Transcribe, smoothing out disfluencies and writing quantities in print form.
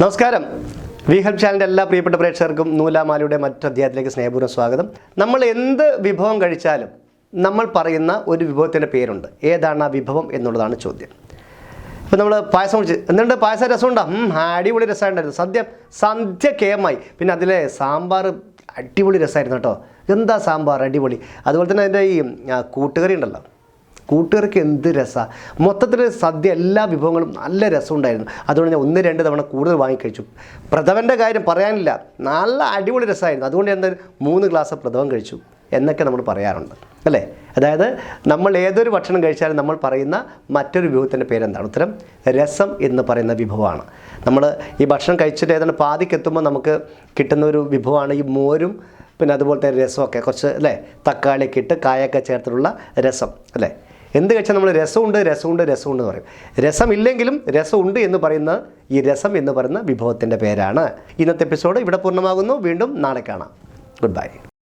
നമസ്കാരം. V help ചാനലിൻ്റെ എല്ലാ പ്രിയപ്പെട്ട പ്രേക്ഷകർക്കും നൂലാമാലയുടെ മറ്റൊരു അധ്യായത്തിലേക്ക് സ്നേഹപൂർവ്വം സ്വാഗതം. നമ്മൾ എന്ത് വിഭവം കഴിച്ചാലും നമ്മൾ പറയുന്ന ഒരു വിഭവത്തിൻ്റെ പേരുണ്ട്. ഏതാണ് ആ വിഭവം എന്നുള്ളതാണ് ചോദ്യം. ഇപ്പം നമ്മൾ പായസം കുടിച്ച് എന്തുകൊണ്ട് പായസം രസമുണ്ടോ? അടിപൊളി രസമുണ്ടായിരുന്നു. സദ്യ കേമായി. പിന്നെ അതിലെ സാമ്പാർ അടിപൊളി രസമായിരുന്നു കേട്ടോ. എന്താ സാമ്പാർ അടിപൊളി. അതുപോലെ തന്നെ അതിൻ്റെ ഈ കൂട്ടുകറി ഉണ്ടല്ലോ, കൂട്ടുകാർക്ക് എന്ത് രസമാണ്. മൊത്തത്തിൽ സദ്യ എല്ലാ വിഭവങ്ങളും നല്ല രസമുണ്ടായിരുന്നു. അതുകൊണ്ട് ഞാൻ 1-2 തവണ കൂടുതൽ വാങ്ങിക്കഴിച്ചു. പ്രഥമൻ്റെ കാര്യം പറയാനില്ല, നല്ല അടിപൊളി രസമായിരുന്നു. അതുകൊണ്ട് ഞാൻ 3 ഗ്ലാസ് പ്രഥമൻ കഴിച്ചു എന്നൊക്കെ നമ്മൾ പറയാറുണ്ട് അല്ലേ. അതായത് നമ്മൾ ഏതൊരു ഭക്ഷണം കഴിച്ചാലും നമ്മൾ പറയുന്ന മറ്റൊരു വിഭവത്തിൻ്റെ പേരെന്താണ്? ഉത്തരം രസം എന്ന് പറയുന്ന വിഭവമാണ്. നമ്മൾ ഈ ഭക്ഷണം കഴിച്ചിട്ട് ഏതാണ്ട് പാതിക്കെത്തുമ്പോൾ നമുക്ക് കിട്ടുന്ന ഒരു വിഭവമാണ് ഈ മോരും പിന്നെ അതുപോലത്തെ രസമൊക്കെ കുറച്ച് അല്ലേ, തക്കാളിയൊക്കെ ഇട്ട് കായൊക്കെ ചേർത്തിട്ടുള്ള രസം അല്ലേ. എന്ത് കഴിച്ചാൽ നമ്മൾ രസമുണ്ട് എന്ന് പറയും. രസമില്ലെങ്കിലും രസമുണ്ട് എന്ന് പറയുന്ന ഈ രസം എന്ന് പറയുന്ന വിഭവത്തിൻ്റെ പേരാണ്. ഇന്നത്തെ എപ്പിസോഡ് ഇവിടെ പൂർണ്ണമാകുന്നു. വീണ്ടും നാളെ കാണാം. Good bye.